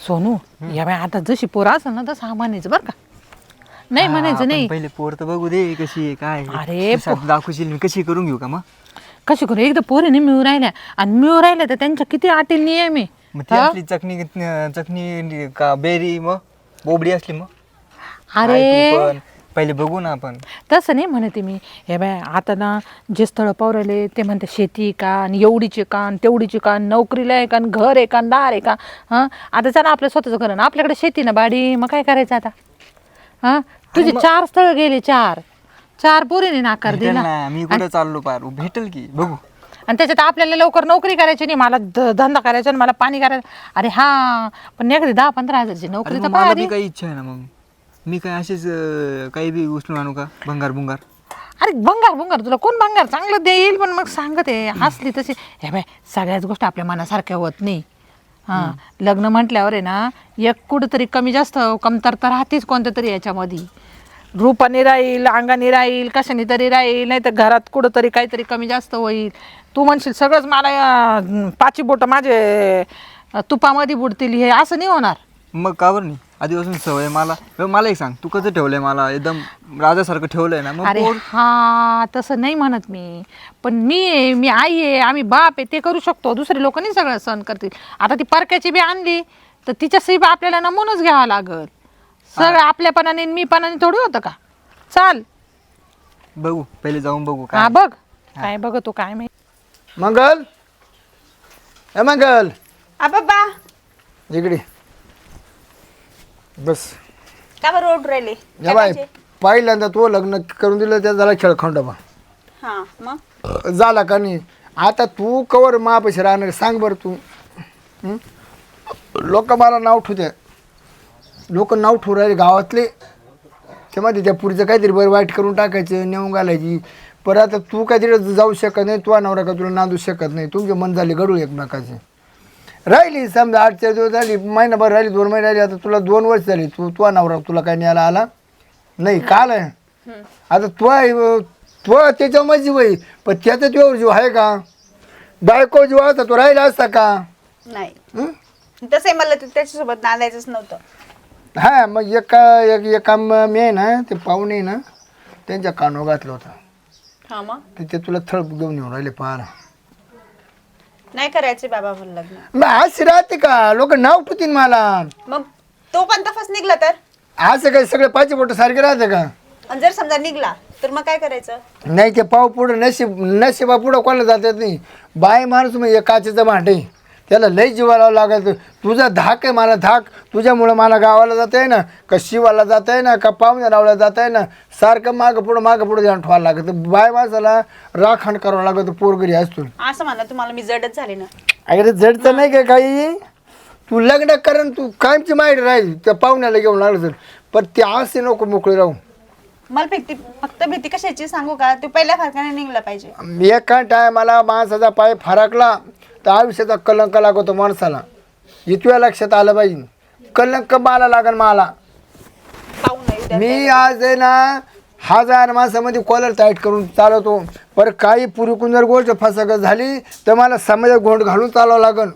सोनू या बाई आता जशी पोरं असेल ना तसं हा म्हणायचं बरं का. नाही म्हणायचं नाही. पहिले पोर तर बघू दे कशी आहे काय अरे दाखवशील मी कशी करून घेऊ का मग. कशी करू एकदा पोरीने मिळू राहिल्या आणि मिळू राहिल्या तर त्यांच्या किती अटी नियम आहे. मग ती आपली चकणी चकणी का बेरी मग बोबडी असली मग अरे पण पहिले बघू ना आपण. तसं नाही म्हणते मी. हे बाय आता ना जे स्थळ पावरले ते म्हणते शेती का आणि एवढीचे का आणि तेवढीचे का नोकरीला आहे का आणि घर आहे का दार आहे का. हां आता चला आपलं स्वतःचं घर ना आपल्याकडे शेती ना बाडी मग काय करायचं आता. हां तुझे 4 स्थळ गेले 4 पोरीने नाकार भेटेल दिला. ना मी कुठं चाललो पार भेटेल की बघू. आणि त्याच्यात आपल्याला लवकर नोकरी करायची नाही. मला धंदा करायचा आणि मला पाणी करायचं. अरे हा पण एखादी 10-15 हजारची नोकरी अरे तर मग मला पाहिजे. बी काही इच्छा आहे ना मग मी काय असेच काही बी उचलून आणू का भंगार भुंगार. अरे भंगार तुला कोण भंगार चांगलं देईल पण मग सांगते हसली तशी. हे बाय सगळ्याच गोष्टी आपल्या मनासारख्या होत नाही. हां लग्न म्हटल्यावर आहे ना एक कुठंतरी कमी जास्त कमतरता राहतेच कोणत्या तरी याच्यामध्ये. रूपाने राहील अंगाने राहील कशाने तरी राहील नाही तर घरात कुठंतरी काहीतरी कमी जास्त होईल. तू म्हणशील सगळंच मला 5 बोटं माझे तुपामध्ये बुडतील हे असं नाही होणार. मग का बरं नाही आधीपासून सवय मला एक सांग तू कसं ठेवलंय मला एकदम राजासारखं ठेवलंय ना मग अरे हा तसं नाही म्हणत मी. पण मी आई आहे आम्ही बाप आहे ते करू शकतो. दुसरे लोक नाही सगळं सहन करतील. आता ती परक्याची बी आणली तर तिच्या सही आपल्याला नमूनच घ्यावा लागल. सगळं आपल्यापणाने मीपणाने थोडी होतं का. चाल बघू पहिले जाऊन बघू हा काय. बघ काय बघतो काय माहिती. मंगल ए मंगल बाबा इकडे बस. का बरं ओढ राहिले या बाय पहिल्यांदा तो लग्न करून दिलं त्या झाला खेळखंडोबा हा मग झाला का नाही. आता तू कवर मापाशी राहणार सांग बरं तू. लोक मला नाव ठेवते लोक नाव ठेवू राहिले गावातले त्यामध्ये त्या पुरीचं काहीतरी बरं वाईट करून टाकायचं नेऊन घालायची. परत आता तू काय तिकडे जाऊ शकत नाही तू नवरा का तुला नांदू शकत नाही. तुमचे मन झाले गडूळ एकमेकाचे. राहिली समजा 8-4 दिवस झाली महिनाभर राहिली 2 महिने राहिली आता तुला 2 वर्ष झाली तू नवरा तुला काय न्यायला आला नाही काल आहे. आता तो त्याच्या माझी वय पण त्याचा तुझ्यावर जीव आहे का. बायको जीव होता तो राहिला असता का. नाही तसंही मला त्याच्यासोबत नांदायचंच नव्हतं. हां मग एक काम मी आहे ना ते पाहुणे ना त्यांच्या कानावर घातलं होतं. हा मग ते तुला थळ घेऊन येऊन राहिले पाहायला. नाही करायचे बाबा मला लग्न. मग आज राहते का लोक नाव ठेवतील मला. मग तो पण तफास निघला तर असं काही सगळे 5 बोट सारखे राहते का. आणि जर समजा निघला तर मग काय करायचं. नाही ते पाव पुढं नशिबा पुढं कोणाला जात येत नाही. बाय माणूस मग एक काचेचं भांडे त्याला लई जीवाला लागायचं. तुझा धाक आहे मला धाक तुझ्यामुळं मला गावाला जात आहे ना का शिवाला जात आहे ना का पाहुण्या लावला जात आहे ना सारखं मागं पुढं ध्यान ठेवायला लागतं. बाय माणसाला राखण करावं लागतं पोरगरी असतो. असं म्हणा तुम्हाला मी जडच झाले ना. अरे जडचं नाही काय काही तू लग्न करण तू कायमची माहिती राहील त्या पाहुण्याला घेऊन लागलं तर पण ते असे नको मोकळे राहू. मला फक्त भीती कशाची सांगू का तू पहिल्या फरकाने निघला पाहिजे. एका टायमाला माणसाचा पाय फरकला तर आयुष्याचा कलंक लागतो माणसाला. इतक्या लक्षात आलं पाहिजे. कलंक मला लागन मला. पाहू नाही मी आज आहे ना 1000 माणसामध्ये कॉलर टाईट करून चालवतो पर काही पुरीकून जर गोष्ट फसक झाली तर मला समाजात घोंड घालून चालावं लागन.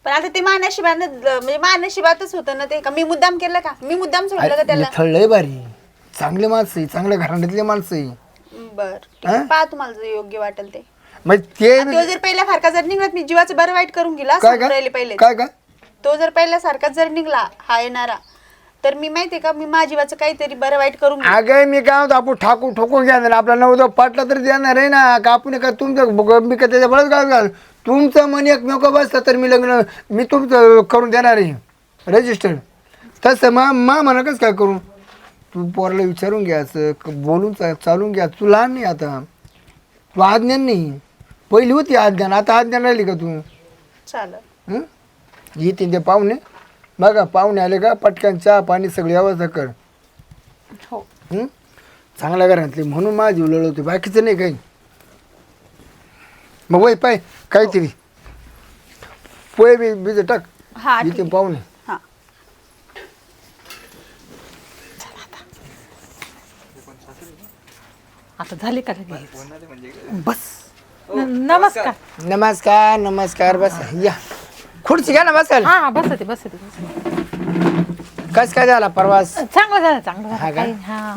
पण आता ते मानशिबानं म्हणजे मानशिबातच होतं ना ते का मी मुद्दाम केलं का मी मुद्दाम सोडलं का त्याला. थळलंय बारी चांगले माणसं आहे चांगल्या घराण्यातले माणसं आहे. बर पहा तुम्हाला जे योग्य वाटेल ते. मग ते तो जर पहिल्या सारखा जर निघला मी जीवाचं बरं वाईट करून गेला राहिले पहिले काय काय तो जर पहिल्या सारखाच जर निघला हा येणारा तर मी माहितीये का मी माझ्या जीवाचं काहीतरी बरं वाईट करून घेईन. अगं मी काय म्हणतो आपण ठोकून घ्या आपला नवरा पाटला तरी देणार आहे ना का आपण काय तुमचं मी का त्याच्या बळच घाल तुमचं मन एकमेक बसलं तर मी तुमचं करून देणार आहे रजिस्टर. तसं म्हणा कसं काय करू तू पोराला विचारून घ्यायचं बोलून चालून घ्या. तू लहान नाही आता तू आज्ञान नाही पहिली होती आज्ञान आता आज्ञान राहिली का तू. चालेल येते ते पाहुणे बघा पाहुणे आले का पटकन चहा पाणी सगळी व्यवस्था कर. हो चांगल्या घरातली म्हणून माझी उलळ होती बाकीचं नाही काही. मग वय पाय काहीतरी पोहे बीज टाक हा इथे पाहुणे. हा आता झाले का लगेच बस. नमस्कार नमस्कार नमस्कार बस या खुर्ची घ्या ना बसाल. हा बसते. कस काय झाला प्रवास? चांगलं झालं चांगलं हा झालं का? काही हा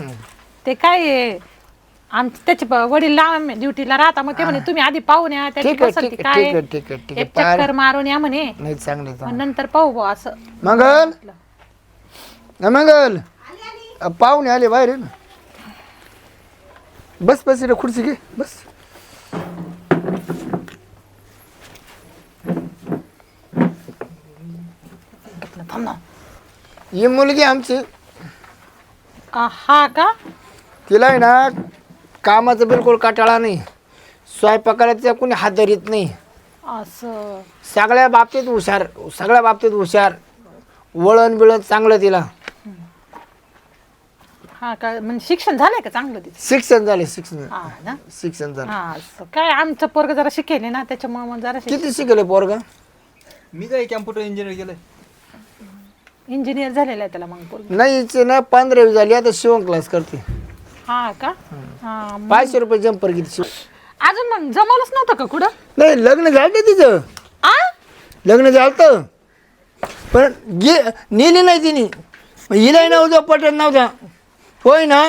ते काय आहे, त्याचे वडील लांब ड्युटीला राहता मग ते म्हणे तुम्ही आधी पाहून या त्याची ठीक आहे, पसंती ठीक आहे, काय ठीक आहे, ठीक आहे, ठीक आहे. एक चक्कर मारून या म्हणे नाही चांगलं मग चांगलं. नंतर पाहू बुवा असं. मंगल मंगल पाहुणे आले बाहेर आहे ना. बस बस इकडे खुर्ची घे बस. थांब ना. ही मुलगी आमची, हा का तिला आहे ना कामाचा बिलकुल काटाळा नाही, स्वयंपाकाला तिचा कोणी हात धरीत नाही, असं सगळ्या बाबतीत हुशार, सगळ्या बाबतीत हुशार, वळण बिळण चांगलं तिला. हा का म्हणजे शिक्षण झालंय का चांगलं तिचं? शिक्षण झाले, शिक्षण हा ना शिक्षण झालं. हा असं काय आमचं पोरग जरा शिकेल ना त्याच्यामुळे मग जरा किती शिकले पोरगा? मी काय कॅम्प्युटर इंजिनियर केलंय. इंजिनियर झालेला आहे त्याला मग पोरग. नाही हिची ना 15वी झाली, आता शिवण क्लास करते. हा का हा 500 रुपये जंपर किती शिव. अजून मग जमवलंच नव्हतं का कुठं? नाही लग्न झालं तिचं, आ लग्न झालं पण नेली नाही तिने, हिलाही नव्हतं पटत नव्हता. होय ना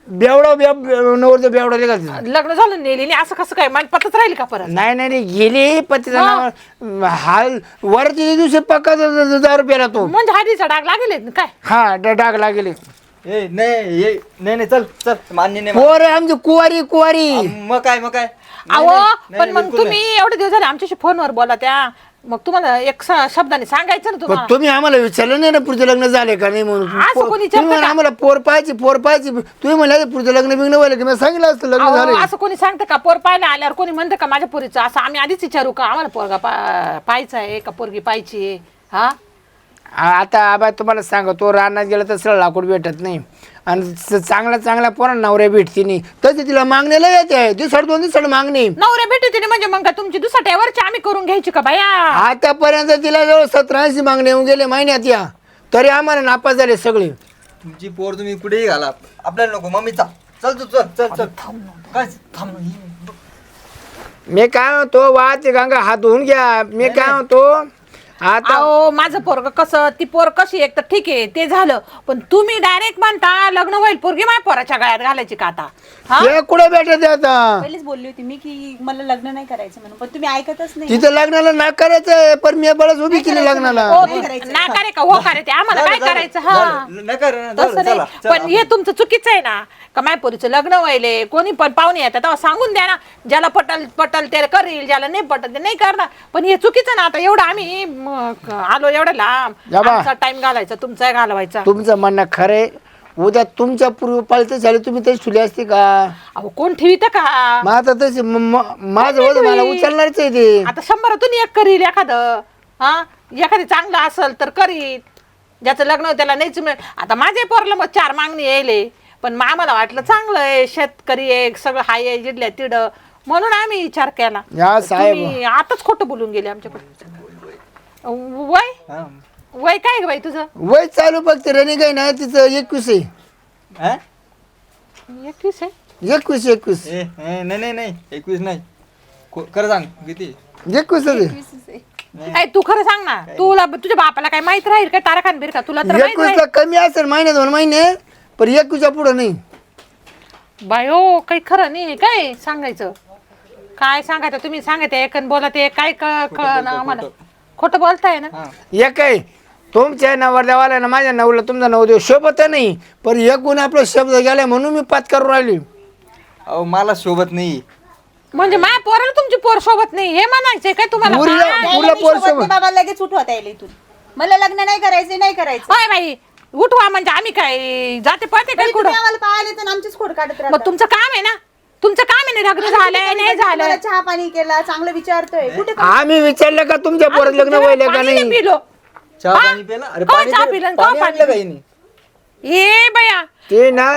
बेवडा नवरचं बेवडा निघाला. लग्न झालं नेली नाही असं कसं काय माझी पतच राहील का परत? नाही नाही नाही, गेली पतीचा नाव हाल वरच्या दिवशी पक्का 1000 रुपयाला तो. म्हणजे हळदीचा डाग लागेल काय? हा डाग लागेले. ए नाही नाही चल चल मान्य नाही मला. पोर आमची कुवारी कुवारी. मग काय अहो पण मग तुम्ही एवढे दिवस झाले आमच्याशी फोनवर बोला त्या मग तुम्हाला एक शब्दाने सांगायचं ना पण तुम्हाला. तुम्ही आम्हाला विचारलं नाही ना पुढचं लग्न झाले का नाही म्हणून. असं कोणी विचारतं तुम्ही का? आम्हाला पोर पाहायची तुम्ही म्हणले पुढचं लग्न बिग्न व्हायला की मी सांगितलं असतं लग्न अहो, झालं. असं कोणी सांगतं का पोर पाहायला आल्यावर कोणी म्हणतं का माझ्या पोरीचं असं आम्ही आधीच विचारू का आम्हाला पोरगा पाहायचा आहे का पोरगी पाहायची आहे? हा आता आबा तुम्हाला सांगतो रानात गेलं तर सरळ लाकूड भेटत नाही आणि चांगल्या पोरांना नवऱ्या भेटते नाही, तसे तिला मागण्याला येते दिवसाड 2 दिवसाड मागणी. नवऱ्या भेटते म्हणजे मग काय तुमची दुसऱ्यावरची आम्ही करून घ्यायची का बाया? आतापर्यंत तिला जवळ 17-80 मागणे येऊन गेले महिन्यात या, तरी आम्हाला नापास झाले सगळे. तुमची पोर तुम्ही कुठेही घाला आपल्याला नको. मम्मी चल तू चल चल चल काय थांब ना. मी काय म्हणतो वाहते गंगा हात धुवून घ्या. मी काय म्हणतो आता अहो माझं पोरग कसं ती पोर कशी एक तर ठीक आहे ते झालं पण तुम्ही डायरेक्ट म्हणता लग्न होईल पोरगी माझ्या पोराच्या गळ्यात घालायची का आता? हा हे कुठे भेटत आता? पहिलेच बोलली होती मी की मला लग्न नाही करायचं म्हणून, पण तुम्ही ऐकतच नाही. तिथं लग्नाला ना करायचंय पण मी बळच उभी केली लग्नाला. हो नाकारे का हो का रे ते आम्हाला काय करायचं? हा तसं नाही पण हे तुमचं चुकीचं आहे ना का माझ्या पोरीचं लग्न व्हायले कोणी पण पाहुणे येतात तेव्हा सांगून द्या ना, ज्याला पटल ते करील, ज्याला नाही पटल ते नाही करणार. पण हे चुकीचं ना आता एवढं आम्ही आलो एवढं लांब जाबा. आमचा टाइम घालायचा तुमचा घालवायचा. तुमचं म्हणणं खरंय, उद्या तुमच्या पूर्व पाळते झाले तुम्ही तशी ठुली असते का? अहो कोण ठेवीत का? मग आता तशी माझं वजन मला उचलणारच आहे ते. आता 100तून एक करील एखादं. हा एखादी चांगलं असेल तर करील, ज्याचं लग्न होतं त्याला नाहीच मिळेल. आता माझ्या पोरला मग 4 मागणी यायले पण मग आम्हाला वाटलं चांगलं आहे शेतकरी आहे सगळं हाय आहे जिडल्या तिड म्हणून आम्ही विचार केला. या साहेब तुम्ही आताच खोटं बोलून गेले आमच्याकडे. वय वय काय ग बाई तुझं? वय चालू फक्त रनिंग आहे ना तिचं 21 आहे. 21 आहे. 21 नाही 21 नाही. खरं सांग किती? 21 आहे. तू खरं सांग ना, तुला तुझ्या बापाला काय माहित राहील का तारखान बिरखा? तुला तर माहित 21 कमी असेल महिने 2 महिने पण 21 पुढे नाही. बाय हो काही खरं नाही काय सांगायचं. काय सांगायचं तुम्ही सांगायचं एकन बोला ते काय कळलं आम्हाला. खोटं बोलताय ना. एक आहे तुमच्या नवरदेवाला ना माझ्या नवला तुमचा नवरदेव शोभत नाही पण एक गुण आपला शब्द गेलाय म्हणून मी पात करून राहिली. अहो मला शोभत नाही. म्हणजे माझ्या पोराला तुमची पोर सोबत नाही हे म्हणायचंय काय तुम्हाला? मुलीला- काय? मुलं पोर सोबत नाही बाबा, लगेच उठवता येईल इथून. मला लग्न नाही करायचं नाही करायचं. होय बाई उठवा म्हणजे आम्ही काय जाते पळते काय तरी कुठं? तुम्ही आम्हाला पाहिले तर आमचीच खोड काढत मग राहता. तुमचं काम आहे ना, तुमचं काम आहे ना. लग्न झालंय नाही झालं मला चहा पाणी केला चांगलं विचारतोय कुठे आम्ही विचारलं का तुमच्या पोरात लग्न व्हायला का पाणी नाही? नाही पिलो. चहा हा? पाणी पिलं? अरे का पाणी चहा पिलं? पिलं? का पाणी पाणी आणलं काही नाही. ए बया ते ना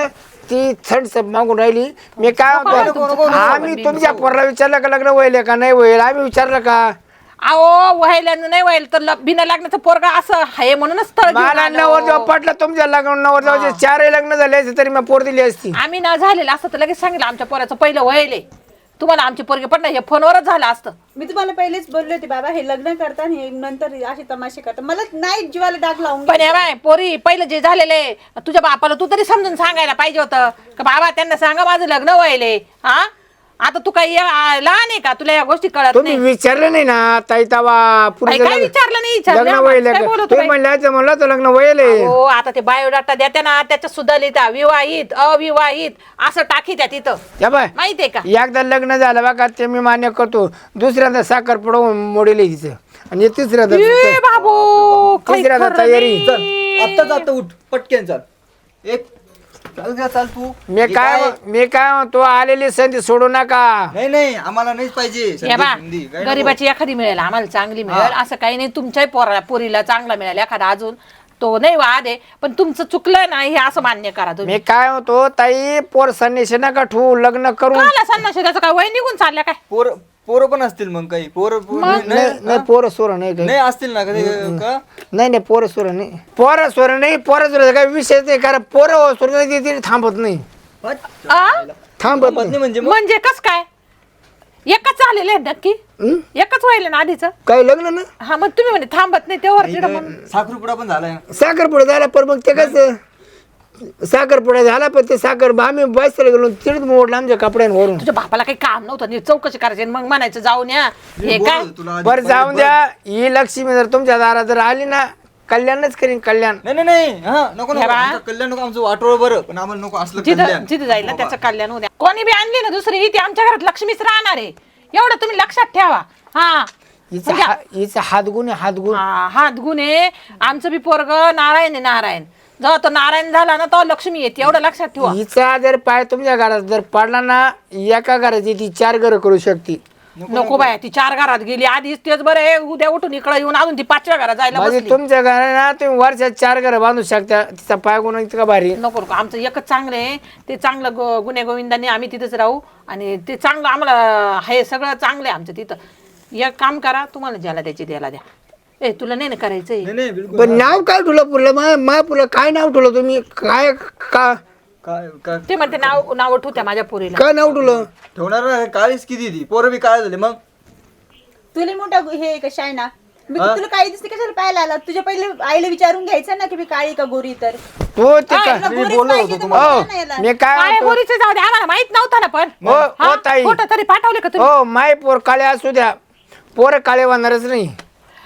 ती थंड मागून राहिली. मी काय म्हणतो आम्ही तुमच्या पोराला विचारलं का लग्न व्हायला का नाही व्हायला? आम्ही विचारलं का? अहो व्हायला नाही व्हायला तर बिना लग्नाचं पोरगा असं आहे म्हणूनच स्थळ घेऊन मला आलो. नवरदेव पटलं तुमच्या लग्न नवरदेवाचे 4 लग्न झाले असते तरी मी पोर दिली असती. आम्ही ना झालेलं असं तर लगेच सांगितलं आमच्या पोराचं पहिलं व्हायले तुम्हाला आमची पोरगी पडणं हे फोनवरच झालं असतं. मी तुम्हाला पहिलेच बोलले होते बाबा हे लग्न करता आणि हे नंतर असे तमाशे करता. मला नाही जीवाला डाग लावून पण हे बाय पोरी पहिलं जे झालेले तुझ्या बापाला तू तरी समजून सांगायला पाहिजे होतं का बाबा त्यांना सांगा माझं लग्न व्हायले. हा आता तू काही लहान आहे का तुला या गोष्टी कळत तुम्ही नाही. विचारलं नाही ना ताई तवा काही काय विचारलं नाही लग्न विचारलं व्हायला काय बोलत तुम्ही म्हणलं म्हणलं तर लग्न व्हायले. हो आता ते बायोडाटा देत्या ना त्याच्यात सुद्धा लिहिता विवाहित अविवाहित असं टाकी त्या तिथं या बाय माहितीये का. एकदा लग्न झालं बघा ते मी मान्य करतो. दुसऱ्यांदा साखर पडवून मोडेल तिचं आणि तिसऱ्यांदा ए बाबू काही तिसऱ्यांदा खरं तयारी. नाही. चल आत्ता जाता उठ पटकेन चाल. एक चाल घ्या चाल तू. मी हे काय म्हणतो आलेली संधी सोडू नका. नाही नाही आम्हाला नाहीच पाहिजे हे संधी, बा संधी. काय नको. गरीबाची एखादी मिळेल आम्हाला चांगली मिळेल असं काही नाही. तुमच्याही पोरीला चांगला मिळेल एखादा अजून तो नाही वाद आहे पण तुमचं चुकलं नाही हे असं मान्य करा तुम्ही. मी काय म्हणतो ताई पोर संन्याशी नका ठेवू लग्न करून. काला संन्याशी त्याचं काय वय निघून चालल्या काय. पोरं पण असतील मग काही पोरं नाही पोरं सोरं नाही काही. नाही असतील ना कधी का नाही पोरं सोरं नाही पोरं सोरं नाही पोरं सोरं काही विषय नाही कारण पोरं सोरं नाही ते थांबत नाही आ? थांबत नाही नाही. म्हणजे मग म्हणजे कस काय एकच झालेलं आहे नक्की हं? एकच व्हायला ना आधीच. काही लग्न ना हा मग तुम्ही म्हणजे थांबत नाही तेव्हा तिकडं म्हणून साखरपुडा पण झालाय ना. साखरपुडा झाला पण मग ते कसं साखरपुडा झाला पण ते साखर आम्ही बसला गेलो तिथेच मोडलं आमच्या कपड्यांवरून. तुझ्या बापाला काही काम नव्हतं नीट चौकशी करायची आणि मग म्हणायचं जाऊन या हे बोललो काय होतो तुला आधी. बरं जाऊन द्या ही लक्ष्मी जर तुमच्या दारात जर आली ना कल्याणच करीन कल्याण. नाही नाही नाही हा नको नको हे बा. आमचं कल्याण नको आमचं वाटोळ बरं पण आम्हाला नको असलं जिथं कल्याण. जिथं जाईल ना त्याचं कल्याण उद्या कोणी बी आणली ना दुसरी ती आमच्या घरात लक्ष्मीच राहणार आहे एवढं तुम्ही लक्षात ठेवा. हा हिचा हातगुण आहे हातगुण. हात गुन्हे आमचं बी पोरग नारायण आहे नारायण जेव्हा तो नारायण झाला ना तो लक्ष्मी येते एवढं लक्षात ठेवा. हिचा जर पाय तुमच्या घरात जर पडला ना एका घराची ती 4 घरं करू शकते. नको बाया ती 4 घरात गेली आधीच तेच बरं आहे उद्या उठून इकडे येऊन अजून ती 5व्या घरात जायला म्हणजे बसली. तुमच्या घरात ना तुम्ही वर्षात 4 घरं बांधू शकता. तिचा पाय गुण इतका भारी. नको नको आमचं एकच चांगलं आहे ते चांगलं गुन्हे गोविंदाने आम्ही तिथंच राहू आणि ते चांगलं आम्हाला हे सगळं चांगलं आहे आमचं तिथं. एक काम करा तुम्हाला ज्याला द्यायची द्यायला द्या. ए तुला नाही ना करायचंय. नाही नाही बिलकुल पण नाव काय ठेवलं पुरलं माय पुरलं काय नाव ठेवलं तुम्ही काय का काय काय ते म्हणते नाव ठेवत्या माझ्या पोरीला. काय नाव ठेवलं ठेवणार ना काळीच किती ती पोरं बी काय झाले मग तुला मोठा हे कशा आहे ना मी हा? तुला काही दिसते कशाला पाहायला आला तुझ्या पहिले आईला विचारून घ्यायचं ना की मी काळी का गोरी तर हो ते काय तुला मी गोरीच बोललो पाहिजे होतो तर तुम्हाला. मला हो नाही यायला. मी काय काय म्हणतो, पोरीचं जाऊ द्या आम्हाला माहित नव्हतं ना पण. हो हा? हो ताई खोटं तरी पाठवले का तुम्ही. हो माय पोर काळे असू द्या पोरं काळे होणारच नाही.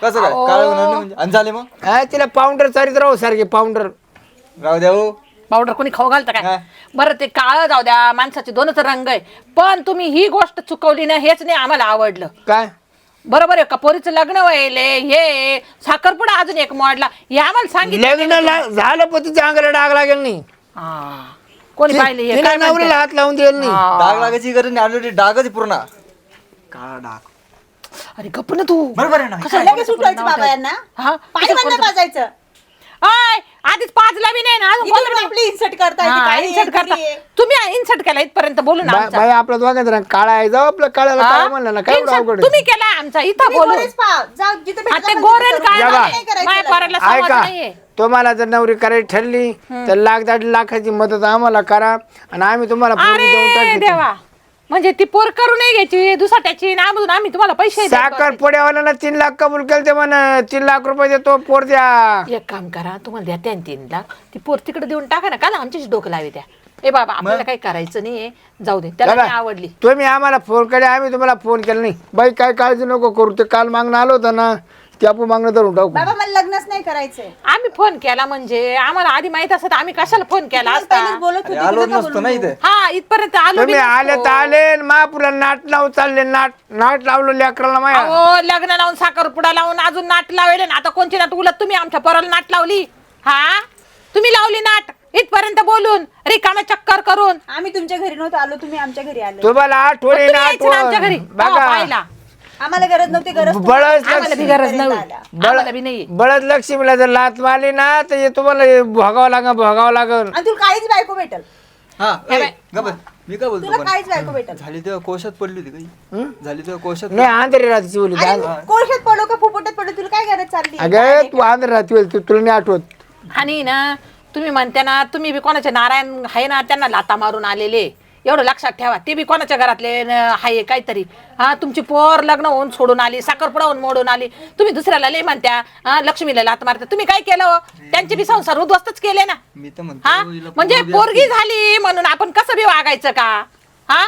कसं काय काळ होणार नाही म्हणजे आणि झाले मग हा, तिला पाऊंडर चारित राहू सारखे पाऊंडर. राहू द्या हो पावडर कोणी खाऊ घालतं हा. काय. बरं ते काळं जाऊ द्या माणसाचे 2च रंग आहे पण तुम्ही ही गोष्ट चुकवली ना हेच नाही आम्हाला आवडलं. काय बरोबर आहे का पोरीचं लग्न व्हायले हे साखरपुडा अजून एक मोडला हे आम्हाला सांगितलं. लग्न झालं पण तिच्या अंगाला डाग लागेल नाही. हा. कोणी पाहिले हे तिला काय म्हणते? नवऱ्याला हात लावून देईल नाही. डाग लागायची गरज नाही ऑलरेडी डागच आहे पूर्ण काळा डाग अरे गप्प ना तू. बरोबर आहे ना कसं लगेच उठवायचं बाबा यांना हा? पाणी बंद पाजायचं आय, आधीच 5ला बी नाही ना अजून इथून कोणतं बी आपली इन्सर्ट करताय ती नाही. काळी आहे, इन्सर्ट करता गोरी आहे. तुम्ही इन्सर्ट केला इथपर्यंत बोलू ना आमचा. बाई आपला दोघांचा रंग काळा आहे जाऊ आपलं काळ्याला काय म्हणलं ना काय एवढं Insert अवघड आहे? तुम्ही केला आमचा इथं तुम्ही बोलू. गोरेच पाहा. जा, जिथं भेटलं ते ना गोरेन तिथं काय करू. बघा. नाही करायचं माय लग्न. पोराला संवाद ऐका नाहीये. तुम्हाला जर नवरी करायची ठरली तर 1,00,000 लाखाची मदत आम्हाला करा आणि आम्ही तुम्हाला पोरगी देऊन अरे टाकू. देवा म्हणजे ती पोर करू नाही घ्यायची दुसऱ्याची नामधून आम्ही तुम्हाला पैसे देतो. साखर पुड्यावाल्याला 3 लाख कबूल केलं ते म्हण 3 लाख रुपये देतो पोर द्या. एक काम करा तुम्हाला द्या त्या 3 लाख ती पोर तिकडे देऊन टाका ना का आमच्याशी डोकं लावी द्या. ए बाबा आपल्याला काही करायचं नाही जाऊ दे त्याला बघा, नाही आवडली. तुम्ही आम्हाला फोन केले आम्ही तुम्हाला फोन केला नाही. बाई काय काळजी नको करू ते काल मागणं आलं होतं ना ते आपण मागणं धरून टाकू. बाबा मला लग्नच नाही करायचंय आम्ही फोन केला म्हणजे आम्हाला आधी माहित असत आम्ही कशाला फोन केला तुम्ही पहिलेच असता. बोलत अरे होते आलो की नका नसतो ना बोलू. इथे हा इथपर्यंत आलो बी तुम्ही आले नसतो. तर आले महापुरा नाट लावू चालले नाट लावलं लेकराला माया. अहो लग्न लावून साखरपुडा लावून अजून नाट लावले ना आता कोणची नाट उलट तुम्ही आमच्या पोराला नाट लावली. हा तुम्ही लावली नाट इथपर्यंत बोलून रिकामा चक्कर करून. आम्ही तुमच्या घरी नव्हतो आलो तुम्ही आमच्या घरी आले तुम्हाला आठवण तुम्ही यायचं ना आमच्या घरी आठवण हा, बघा पाहिला. आम्हाला गरज नव्हती गरज बळच आम्हाला बी गरज नाही आम्हाला बी नाही. बळच लक्ष्मीला जर लात मारली ना तर हे तुम्हाला भोगावं लागल. आणि तुला काहीच बायको भेटल हा हे ए, गप्प. मी काय बोलतो तुला पण काहीच बायको भेटल झाली तेव्हा कोशात पडली होती काही झाली तेव्हा कोशात नाही आंधळी राहते बोली अरे कोळशात पडो का फुफुटात पडो तुला काय गरज चालली अगं तू आंधळी राहते तुला नाही आठवत. आणि ना तुम्ही म्हणते ना तुम्ही बी कोणाचे नारायण आहे ना त्यांना लाता मारून आलेले एवढं लक्षात ठेवा. ते बी कोणाच्या घरातले हाय काहीतरी. हा तुमची पोर लग्न होऊन सोडून आली, साखरपुडा होऊन मोडून आली, तुम्ही दुसऱ्याला लय म्हणत्या. हा लक्ष्मीला लात मारता. तुम्ही काय केलं हो? त्यांचे बी संसार उद्ध्वस्तच केले ना. मी तर म्हणतो हा हिला म्हणजे पोरगी पोरगी झाली म्हणून आपण कसं बी वागायचं का? हा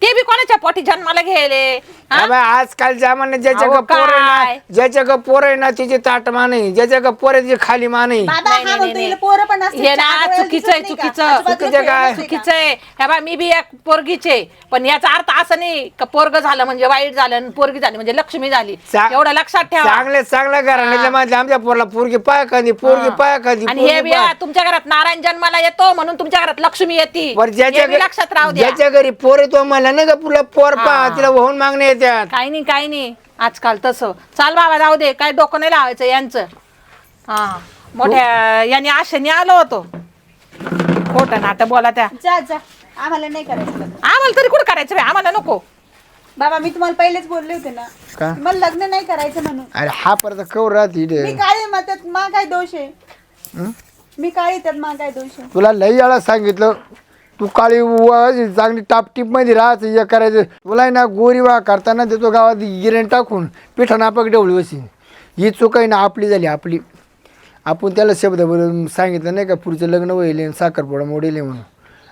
ते बी कोणाच्या पोटी जन्माला गेले. हा? अबे, आजकाल जमान्यात ज्याच्या अहो, पोर आहे काय? ना, ज्याच्या पोर आहे ना तिची ताट मान आहे, ज्याच्या पोर आहे तिची खाली मान आहे. बाबा नाही, हा नाही, म्हणतो नाही. हिला पोरं पण असते, हे ना चार डोळ्याला चुकीचं दिसत आहे, नाही का? चुकीचं. आजूबाजूला चुकीचं खेळत काय? नसते का? चुकीचं आहे. हे बा मी बी एक पोरगीचे, पण याचा अर्थ असं नाही का पोरग झालं म्हणजे वाईट झालं आणि पोरगी झाली म्हणजे लक्ष्मी झाली. एवढं लक्षात ठेवा. चांगल्या घराण्याच्या माझ्या आमच्या पोरला पोरगी पाय खाली, पोरगी पाय खाली, आणि हे बी तुमच्या घरात नारायण जन्माला येतो म्हणून तुमच्या घरात लक्ष्मी येते. हे बी लक्षात राहू द्या. ज्याच्या घरी पोर येतो मला नाही का पुला पोर पा तिला वाहून मागणे येतात. काही नाही काही नाही आजकाल तसं. चाल बाबा जाऊ दे, काय डोकं नाही लावायचं यांचं. हा मोठ्या याने आशेने आलो होतो. खोटं नाटं बोला त्या. जा जा, आम्हाला नाही करायचं लग्न. आम्हाला तरी कुठं करायचं बे? आम्हाला नको. बाबा मी तुम्हाला पहिलेच बोलले होते ना, का? मला लग्न नाही करायचं म्हणून. अरे हा परत कवर राहते मी काळी मतात मा काय दोष आहे? मी काळी त्यात मा काय दोष आहे? तुला लई वेळा सांगितलं तू काळी चांगली टापटीप मध्ये राहायचं हे करायचं. तुला ना गोरी वा करताना देतो गावात गिरण टाकून पिठा नापाक डेवळी बसी. ही चूक आहे ना आपली झाली आपली. आपण त्याला शब्द बोलून सांगितलं नाही का पुढचं लग्न होईल साखरपुडा मोडेल म्हणून.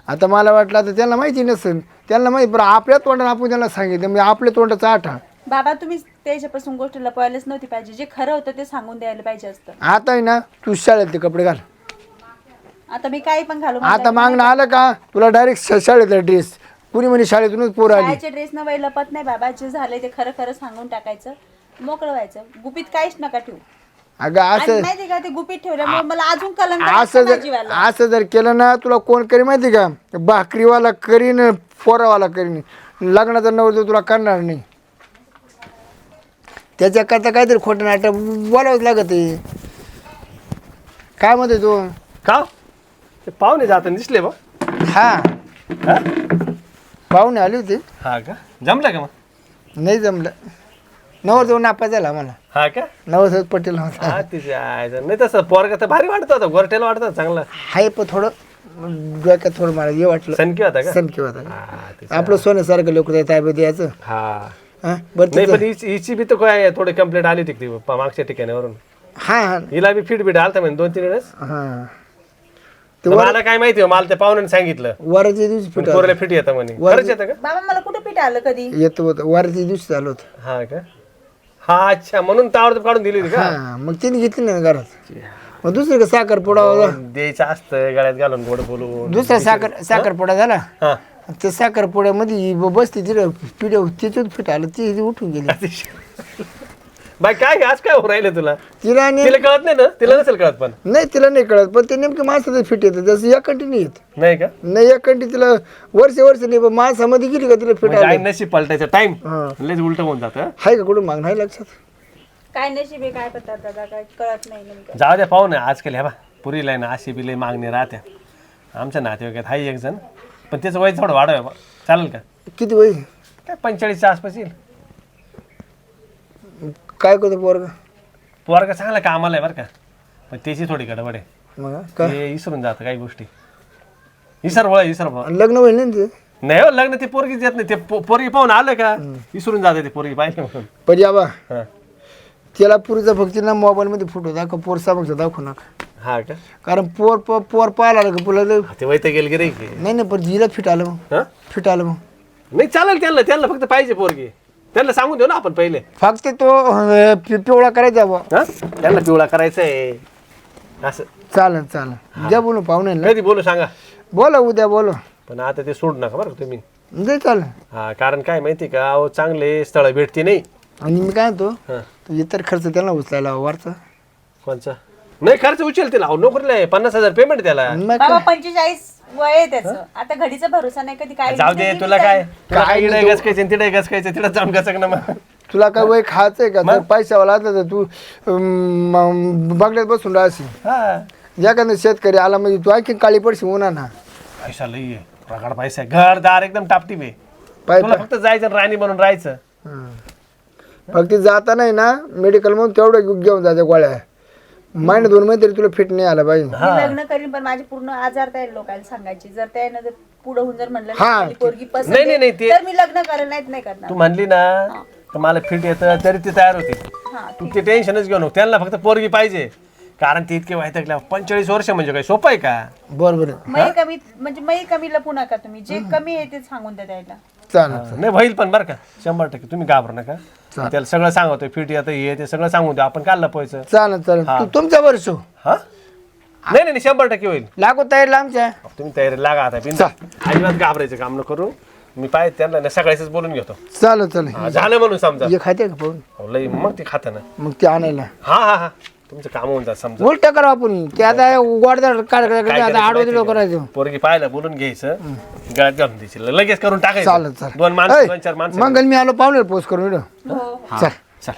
आता मला वाटलं आता त्यांना माहिती नसेल, त्यांना माहिती बरं आपल्या तोंडाने आपण त्यांना सांगितलं म्हणजे आपल्या तोंडाचा आठा. बाबा तुम्ही त्याच्यापासून गोष्ट लपवायलाच नव्हती पाहिजे. जे खरं होतं ते सांगून द्यायला पाहिजे असतं. आता आहे ना तू शाळेतले कपडे घाल. आता मी काही पण घालू आता मागणं आलं का तुला डायरेक्ट शाळेतला ड्रेस. कुणी म्हणे शाळेतूनच पोरं आली. शाळेचे ड्रेस न बाई लपत नाही बाबा. जे झालंय ते खरं खरं सांगून टाकायचं, मोकळं व्हायचं. गुपित काहीच नका ठेवू. अगं आणि असं माहिती का ते गुपित ठेवल्यामुळे मला अजून कलंक असं लागतं जर जीवाला. असं जर केलं ना तुला कोण करी माहिती का? भाकरीवाला करीन, फोरावाला करीन, लग्नाचा नवरदेव तुला करणार नाही. त्याच्याकरता काहीतरी खोटं नाटक बोलावंच लागत आहे. काय म्हणते तू? का ते पाहुणे जाताना दिसले बा. हा हा? पाहुणे आली होती. हा का जमलं का मग? नाही जमलं. नवरदेव नापा झाला मला. हा का नवरदेव पटेल होता. हा तिच्या आयचं नाही तसं पोरगा तर भारी वाटत होता, गोरटेला वाटत होता चांगला. हाय पण थोडं डोक्यात थोडं मला हे वाटलं. सनकी होता का? सनकी होता. हा, तिच्या- आपलं सोन्यासारखं लोक ताब्यात द्यायचं. हा हा बरं नाही तिचं- पण हिची बी तर काय थोडी कंप्लेंट आली होती ती मागच्या ठिकाणावरून. हा हा हिला बी फिट आलता म्हणजे 2-3 वेळेस. हा तर मला काय माहिती हो, मला त्या पाहुण्याने सांगितलं वराच्या दिवशी फिट पोराला फिट येतं म्हणे. खरंच येतं का? बाबा मला कुठं पीठ आलं कधी? येतो होतं वराच्या दिवशी चालू होतं. हा का? हा अच्छा म्हणून तावड काढून दिली होती का? हा मग तिने घेतली ना घरात. मग दुसरी साखर पुडा द्यायचं असतं गळ्यात घालून गोड बोलून. दुसरा साखर पुडा झाला. हा त्या साखर पुड्यामध्ये बसती तिला पिढ्या तिथून फिट आलं ती उठून गेली. बाय काय आज काय हो राहिलं तुला? तिला तिला कळत नाही ना? तिला नसेल कळत पण. नाही तिला नाही कळत पण ते नेमकं माणसाचं फिट येतं जसं या कंटी नाही येत. नाही का? नाही या कंटी तिला वर्ष नाही पण माणसामध्ये गेली का तिला फिट म्हणजे आई आलं. नशीब पलटायचा टाइम हा. लयच उलट होऊन जातं. आहे का कुठं माग नाही लक्षात. काय नशीब आहे काय पत्ता दादा काय कळत नाही नेमकं. जाऊ द्या पाहू ना आजकाल ह्या बा पुरीला आहे ना अशी बी लय मागणी राहत्या. आमच्या नातेवाईकात हाय एक जण पण त्याचं वय थोडं वाढव बा चालेल का? किती वय काय 45च्या आसपास येईल. काय करतो पोरगा? पोरगा चांगला कामाला आहे बरं का पण त्याची थोडी गडबड आहे. मग काय ते विसरून जातं काही गोष्टी. विसर लग्न होईल ना ते. नाही हो लग्न ते पोरगीच येत नाही. ते पोरगी पाहून आलं का विसरून जाते ते पोरगी पाहिजे म्हणून. पण या बा हा त्याला पुरीचा फक्त ना मोबाईलमध्ये फोटो दाखव पोर समक्ष दाखवू नका. हा का? कारण पोर पाहायला आलं का पुला ते वैत गेल गे रे की. नाही नाही पण जिला फिट आलं मग हा फिट आलं मग नाही चालेल त्यांना फक्त पाहिजे पोरगी. त्यांना सांगून देऊ ना आपण पहिले. फक्त तो पिवळा करायचा बा. हा त्यांना पिवळा करायचा आहे असं. चालेल द्या बोलू पाहुणे कधी बोलू सांगा. बोला उद्या बोलो पण आता ते सोडू नका बरं का तुम्ही. दे चालेल. हा कारण काय माहिती का अहो चांगले स्थळ भेटते नाही. आणि मी काय म्हणतो हा तो इतर खर्च त्याला उचलायला वरचा. कोणचा? नाही खर्च उचलते ना. अहो नोकरीला आहे 50,000 पेमेंट त्याला. मग बाबा 45 वय आहे त्याचं. आता घडीचा भरोसा नाही कधी काय जाऊ दे तुला काय इकडे घसकायचं तिकडे घसकायचं तिकडे जाऊन घसक ना मग. तुला काय वय खायचंय का जर पैशावाला असला तर तू बंगल्यात बसून राहशील. हा एखादा शेतकरी आला म्हणजे तू आणखी काळी पडशी उन्हा ना. पैसा लई आहे प्रगाड पैसा आहे. घरदार एकदम टापटीप आहे. पाय तुला फक्त जायचं आणि राणी बनून राहायचं. फक्त जाता नाही ना मेडिकल म्हणून तेवढं घेऊन जायच्या गोळ्या महिना 2 महिने तरी तुला फिट नाही आला पाहिजे. मी लग्न करीन पण माझे पूर्ण आजार त्या लोकांना सांगायचे. जर त्यानं जर पुढे होऊन जर म्हणलं हा. माझी पोरगी पसंत नाही, आहे, नाही, ते- तर मी लग्न करेल, नाही करणार. तू म्हणली ना तर मला फिट येतं तरी ती तयार होती. तू ते टेन्शनच घेऊ नको. त्यांना फक्त पोरगी पाहिजे. कारण ते इतके वाईट 45 वर्ष म्हणजे काय सोपं आहे का? बरोबर मै कमी म्हणजे मै कमी लपू नका तुम्ही. जे कमी आहे ते सांगून द्या त्याला. चालेल. नाही होईल पण बरं का 100% तुम्ही घाबरू नका. त्याला सगळं सांगतोय फिट येतं हे ते सगळं सांगून द्या. आपण काय लपवायचं? चालेल तुमचा वर्ष हा नाही नाही 100% होईल. लागो तयारीला आमच्या. तुम्ही तयारी लागा आता अजिबात घाबरायचं काम न करू. मी पाहिजे त्यांना ना सगळ्याच बोलून घेतो. चालेल हा, झालं म्हणून समजा. हे खाते का पाहून हो, लई मग ते खातं ना. मग ते आणायला हा हा हा तुमचं काम होऊन जात समजा. उलट करा आपण ते आता गोडदार काढ काय आता करायचं आडवं माहिती करायचं. का? पोरगी पाहायला बोलून घ्यायचं गळ्यात घालून द्यायची लगेच करून टाकायचं. चालेल 2 माणसं 2-4 माणसं मंगल मी आलो पाहुणे पोस्ट करून हो. चल चल